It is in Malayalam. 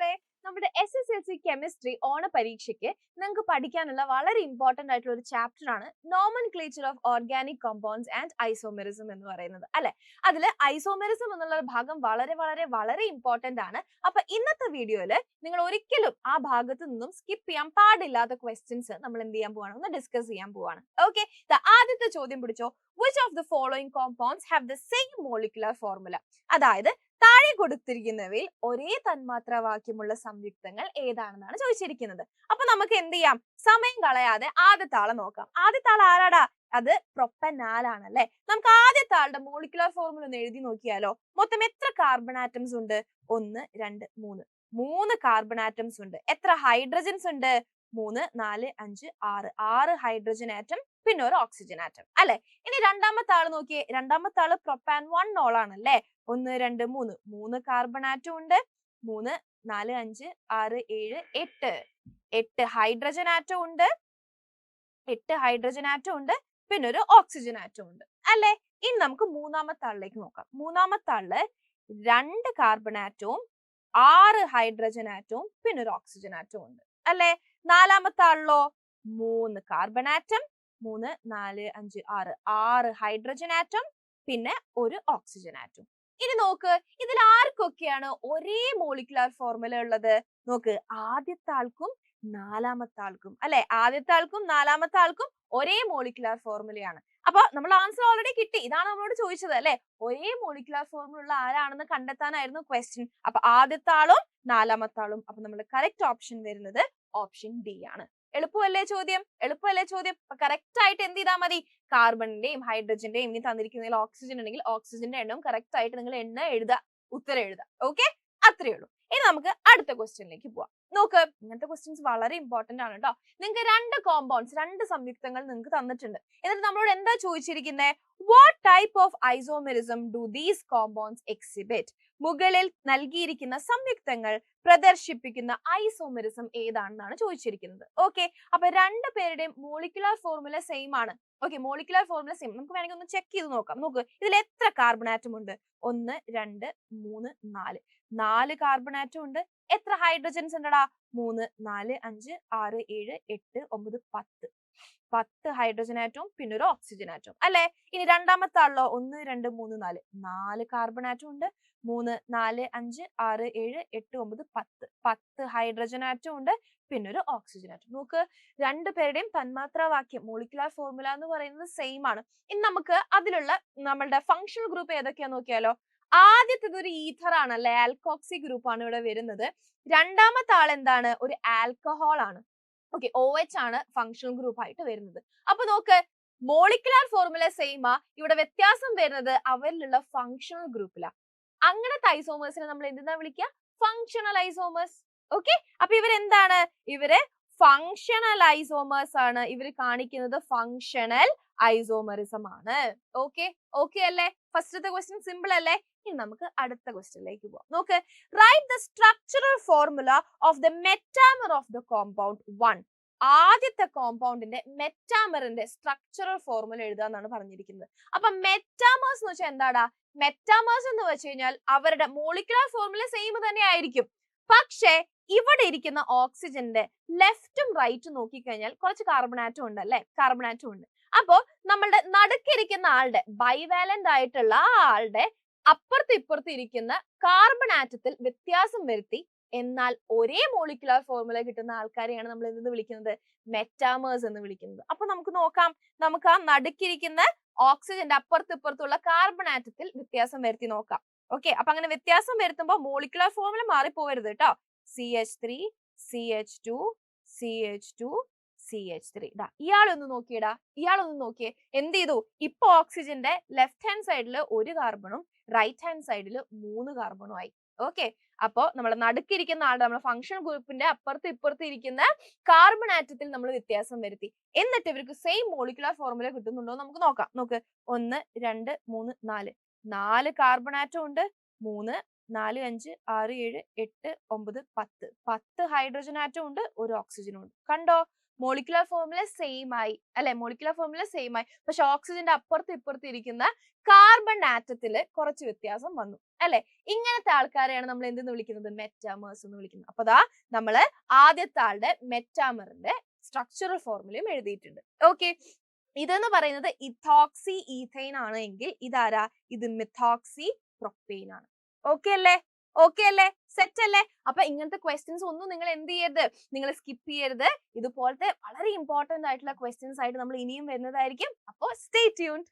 കൂട്ടുകാരെ, നമ്മുടെ SSLC കെമിസ്ട്രി ഓണ പരീക്ഷയ്ക്ക് നിങ്ങൾക്ക് പഠിക്കാനുള്ള വളരെ ഇമ്പോർട്ടന്റ് ആയിട്ടുള്ള ഒരു ചാപ്റ്റർ ആണ് nomenclature of organic compounds and isomerism എന്ന് പറയുന്നത് അല്ലെ. അതിൽ ഐസോമെറിസം എന്നുള്ള ഭാഗം വളരെ വളരെ വളരെ ഇമ്പോർട്ടന്റ് ആണ്. അപ്പൊ ഇന്നത്തെ വീഡിയോയിൽ നിങ്ങൾ ഒരിക്കലും ആ ഭാഗത്ത് നിന്നും സ്കിപ്പ് ചെയ്യാൻ പാടില്ലാത്ത ക്വസ്റ്റ്യൻസ് നമ്മൾ എന്ത് ചെയ്യാൻ പോവാണ്, ഒന്ന് ഡിസ്കസ് ചെയ്യാൻ പോവാണ്. ഓക്കെ, ആദ്യത്തെ ചോദ്യം പിടിച്ചോ. Which of the following compounds have the same molecular formula? അതായത് താഴെ കൊടുത്തിരിക്കുന്നവയിൽ ഒരേ തന്മാത്രാവാക്യമുള്ള സംയുക്തങ്ങൾ ഏതാണെന്നാണ് ചോദിച്ചിരിക്കുന്നത്. അപ്പൊ നമുക്ക് എന്ത് ചെയ്യാം, സമയം കളയാതെ ആദ്യത്തെ ആളെ നോക്കാം. ആദ്യത്തെ ആൾ ആരാടാ? അത് പ്രൊപ്പനാൽ ആണല്ലേ. നമുക്ക് ആദ്യത്തെ ആളുടെ മോളിക്കുലർ ഫോർമുല ഒന്ന് എഴുതി നോക്കിയാലോ. മൊത്തം എത്ര കാർബൺ ആറ്റംസ് ഉണ്ട്? 1 2 3 3 കാർബൺ ആറ്റംസ് ഉണ്ട്. എത്ര ഹൈഡ്രജൻസ് ഉണ്ട്? 3 4 5 6 6 ഹൈഡ്രജൻ ആറ്റം, പിന്നെ ഒരു ഓക്സിജൻ ആറ്റം അല്ലെ. ഇനി രണ്ടാമത്തെ ആള് നോക്കിയേ. രണ്ടാമത്തെ ആള് പ്രൊപ്പാൻ 1 ഓൾ ആണല്ലേ. 1 2 3 3 കാർബൺ ആറ്റം ഉണ്ട്. 3 4 5 6 7 8 8 ഹൈഡ്രജൻ ആറ്റം ഉണ്ട്. 8 ഹൈഡ്രജൻ ആറ്റം ഉണ്ട്, പിന്നെ ഒരു ഓക്സിജൻ ആറ്റം ഉണ്ട് അല്ലെ. ഇനി നമുക്ക് മൂന്നാമത്തെ ആളിലേക്ക് നോക്കാം. മൂന്നാമത്തെ ആളില് 2 കാർബൺ ആറ്റവും 6 ഹൈഡ്രജൻ ആറ്റവും പിന്നെ ഒരു ഓക്സിജൻ ആറ്റവും ഉണ്ട് അല്ലെ. നാലാമത്തെ ആളിലോ 3 കാർബൺ ആറ്റം, 3 4 5 6 6 ഹൈഡ്രജൻ ആറ്റം, പിന്നെ ഒരു ഓക്സിജൻ ആറ്റം. ഇനി നോക്ക്, ഇതിൽ ആർക്കൊക്കെയാണ് ഒരേ മോളിക്കുലർ ഫോർമുല ഉള്ളത്? നോക്ക്, ആദ്യത്തെ ആൾക്കും നാലാമത്തെ ആൾക്കും അല്ലെ. ആദ്യത്തെ ആൾക്കും നാലാമത്തെ ആൾക്കും ഒരേ മോളിക്കുലർ ഫോർമുലയാണ്. അപ്പൊ നമ്മൾ ആൻസർ ഓൾറെഡി കിട്ടി. ഇതാണ് നമ്മളോട് ചോദിച്ചത് അല്ലെ. ഒരേ മോളിക്കുലർ ഫോർമുല ഉള്ള ആരാണെന്ന് കണ്ടെത്താനായിരുന്നു ക്വസ്റ്റ്യൻ. അപ്പൊ ആദ്യത്തെ ആളും നാലാമത്തെ ആളും. അപ്പൊ നമ്മുടെ കറക്റ്റ് ഓപ്ഷൻ വരുന്നത് ഓപ്ഷൻ ഡി ആണ്. എളുപ്പമല്ലേ ചോദ്യം? എളുപ്പമല്ലേ ചോദ്യം? കറക്റ്റ് ആയിട്ട് എന്ത് ചെയ്താൽ മതി, കാർബണിന്റെയും ഹൈഡ്രജന്റെയും ഇനി തന്നിരിക്കുന്നതിൽ ഓക്സിജൻ ഉണ്ടെങ്കിൽ ഓക്സിജന്റെ എണ്ണം കറക്റ്റ് ആയിട്ട് നിങ്ങൾ എണ്ണ എഴുതുക, ഉത്തരം എഴുതുക. ഓക്കെ, അത്രേ ഉള്ളൂ. ഇനി നമുക്ക് അടുത്ത ക്വസ്റ്റ്യനിലേക്ക് പോവാം. നോക്ക്, ഇങ്ങനത്തെ ക്വസ്റ്റ്യൻസ് വളരെ ഇമ്പോർട്ടന്റ് ആണ് കേട്ടോ. നിങ്ങൾക്ക് 2 കോമ്പൗണ്ട്സ്, 2 സംയുക്തങ്ങൾ നിങ്ങൾക്ക് തന്നിട്ടുണ്ട്. എന്നിട്ട് നമ്മളോട് എന്താ ചോദിച്ചിരിക്കുന്നത്? What type of isomerism do these compounds exhibit? മുകളിൽ നൽകിയിരിക്കുന്ന സംയുക്തങ്ങൾ പ്രദർശിപ്പിക്കുന്ന ഐസോമെറിസം ഏതാണെന്നാണ് ചോദിച്ചിരിക്കുന്നത്. ഓക്കെ, അപ്പൊ 2 പേരുടെയും മോളിക്കുലർ ഫോർമുല സെയിം ആണ്. Okay, molecular formula same. നമുക്ക് വേണമെങ്കിൽ ഒന്ന് ചെക്ക് ചെയ്ത് നോക്കാം. നോക്ക്, ഇതിൽ എത്ര കാർബൺ ആറ്റം ഉണ്ട്? 1 2 3 4 4 കാർബൺ ആറ്റം ഉണ്ട്. എത്ര ഹൈഡ്രജൻസ് ഉണ്ടടാ? 3 4 5 6 7 8 9 10 10 ഹൈഡ്രജൻ ആറ്റവും പിന്നെ ഒരു ഓക്സിജൻ ആറ്റവും അല്ലെ. ഇനി രണ്ടാമത്തെ ആളോ 1 2 3 4 4 കാർബൺ ആറ്റം ഉണ്ട്. 3 4 5 6 7 8 9 10 10 ഹൈഡ്രജൻ ആറ്റം ഉണ്ട്, പിന്നെ ഒരു ഓക്സിജൻ ആറ്റം. നോക്ക്, 2 പേരുടെയും തന്മാത്രാവാക്യം മോളിക്കുലർ ഫോർമുല എന്ന് പറയുന്നത് സെയിം ആണ്. ഇനി നമുക്ക് അതിലുള്ള നമ്മളുടെ ഫങ്ഷണൽ ഗ്രൂപ്പ് ഏതൊക്കെയാ നോക്കിയാലോ. ആദ്യത്തേത് ഒരു ഈഥർ ആണല്ലേ, ആൽക്കോക്സി ഗ്രൂപ്പ് ആണ് ഇവിടെ വരുന്നത്. രണ്ടാമത്തെ ആൾ എന്താണ്? ഒരു ആൽക്കഹോൾ ആണ്. ഓക്കെ, OH ആണ് ഫങ്ഷണൽ ഗ്രൂപ്പ് ആയിട്ട് വരുന്നത്. അപ്പൊ നോക്ക്, മോളിക്കുലർ ഫോർമുല സെയിം ആ, ഇവിടെ വ്യത്യാസം വരുന്നത് അവരിലുള്ള ഫങ്ഷണൽ ഗ്രൂപ്പിലാ. അങ്ങനത്തെ ഐസോമേഴ്സിനെ നമ്മൾ എന്തിനാ വിളിക്കുക? Functional isomers. ഓക്കെ, അപ്പൊ ഇവരെന്താണ്? ഇവര് ഫങ്ഷണൽ ഐസോമേഴ്സ് ആണ്. ഇവർ കാണിക്കുന്നത് ഫങ്ഷണൽ ഐസോമറിസം ആണ്. ഓക്കെ, ഓക്കെ അല്ലേ? ഫസ്റ്റത്തെ ക്വസ്റ്റ്യൻ സിമ്പിൾ അല്ലേ? ഇനി നമുക്ക് അടുത്ത ക്വസ്റ്റ്യനിലേക്ക് പോവാം. നോക്ക്, write the structural formula of the metamer of the compound 1. ആദ്യത്തെ കോമ്പൗണ്ടിന്റെ മെറ്റാമറിന്റെ സ്ട്രക്ചറൽ ഫോർമുല എഴുതാന്നാണ് പറഞ്ഞിരിക്കുന്നത്. അപ്പൊ മെറ്റാമേഴ്സ് എന്ന് വെച്ചാൽ എന്താടാ? മെറ്റാമേഴ്സ് എന്ന് വെച്ച് കഴിഞ്ഞാൽ അവരുടെ മോളിക്കുലർ ഫോർമുല സെയിം തന്നെ ആയിരിക്കും. പക്ഷേ ഇവിടെ ഇരിക്കുന്ന ഓക്സിജന്റെ ലെഫ്റ്റും റൈറ്റും നോക്കിക്കഴിഞ്ഞാൽ കുറച്ച് കാർബൺ ആറ്റം ഉണ്ട് അല്ലെ. കാർബൺ ആറ്റം ഉണ്ട്. അപ്പോ നമ്മളുടെ നടുക്കിരിക്കുന്ന ആളുടെ ബൈവാലന്റ് ആയിട്ടുള്ള ആ ആളുടെ അപ്പുറത്ത് ഇപ്പുറത്ത് ഇരിക്കുന്ന കാർബൺ ആറ്റത്തിൽ വ്യത്യാസം വരുത്തി എന്നാൽ ഒരേ മോളിക്കുലർ ഫോർമുല കിട്ടുന്ന ആൾക്കാരെയാണ് നമ്മൾ എന്ത് വിളിക്കുന്നത്? മെറ്റാമേഴ്സ് എന്ന് വിളിക്കുന്നത്. അപ്പൊ നമുക്ക് നോക്കാം, നമുക്ക് ആ നടുക്കിരിക്കുന്ന ഓക്സിജന്റെ അപ്പുറത്ത് ഇപ്പുറത്തുള്ള കാർബൺ ആറ്റത്തിൽ വ്യത്യാസം വരുത്തി നോക്കാം. ഓക്കെ, അപ്പൊ അങ്ങനെ വ്യത്യാസം വരുത്തുമ്പോൾ മോളിക്കുലർ ഫോർമുല മാറിപ്പോവരുത് കേട്ടോ. CH3 CH2 CH2 CH3. ഇയാളൊന്ന് നോക്കിയടാ, ഇയാളൊന്ന് നോക്കിയേ. എന്ത് ചെയ്തു? ഇപ്പൊ ഓക്സിജന്റെ ലെഫ്റ്റ് ഹാൻഡ് സൈഡിൽ 1 കാർബണും റൈറ്റ് ഹാൻഡ് സൈഡിൽ 3 കാർബണും ആയി. ഓക്കെ, അപ്പൊ നമ്മുടെ നടുക്കിരിക്കുന്ന ആളുടെ നമ്മുടെ ഫങ്ഷൻ ഗ്രൂപ്പിന്റെ അപ്പുറത്ത് ഇപ്പുറത്ത് ഇരിക്കുന്ന കാർബൺ ആറ്റത്തിൽ നമ്മൾ വ്യത്യാസം വരുത്തി. എന്നിട്ട് ഇവർക്ക് സെയിം മോളിക്കുലർ ഫോർമുല കിട്ടുന്നുണ്ടോ നമുക്ക് നോക്കാം. നോക്ക്, 1 2 3 4 4 കാർബൺ ആറ്റം ഉണ്ട്. 3 4 5 6 7 8 9 10 10 ഹൈഡ്രജൻ ആറ്റം ഉണ്ട്, ഒരു ഓക്സിജനും ഉണ്ട്. കണ്ടോ? മോളിക്കുലർ ഫോർമുല സെയിം ആയി അല്ലെ, മോളിക്കുലർ ഫോർമുല സെയിം ആയി, പക്ഷെ ഓക്സിജന്റെ അപ്പുറത്ത് ഇപ്പുറത്ത് ഇരിക്കുന്ന കാർബൺ ആറ്റത്തില് കുറച്ച് വ്യത്യാസം വന്നു അല്ലെ. ഇങ്ങനത്തെ ആൾക്കാരെയാണ് നമ്മൾ എന്തെന്ന് വിളിക്കുന്നത്, മെറ്റാമേഴ്സ് എന്ന് വിളിക്കുന്നത്. അപ്പൊ ദാ നമ്മള് ആദ്യത്തെ ആളുടെ മെറ്റാമറിന്റെ സ്ട്രക്ചറൽ ഫോർമുലയും എഴുതിയിട്ടുണ്ട്. ഓക്കെ, ഇതെന്ന് പറയുന്നത് ഇഥോക്സി ഈഥൈൻ ആണ് എങ്കിൽ ഇതാരാ, ഇത് മിഥോക്സി പ്രൊപ്പെയിൻ ആണ്. ഓക്കെ അല്ലേ, ഓക്കെ അല്ലേ, സെറ്റ് അല്ലേ? അപ്പൊ ഇങ്ങനത്തെ ക്വസ്റ്റ്യൻസ് ഒന്നും നിങ്ങൾ എന്ത് ചെയ്യരുത്, നിങ്ങൾ സ്കിപ്പ് ചെയ്യരുത്. ഇതുപോലത്തെ വളരെ ഇമ്പോർട്ടന്റ് ആയിട്ടുള്ള ക്വസ്റ്റ്യൻസ് ആയിട്ട് നമ്മൾ ഇനിയും വരുന്നതായിരിക്കും. അപ്പോൾ സ്റ്റേ ട്യൂൺഡ്.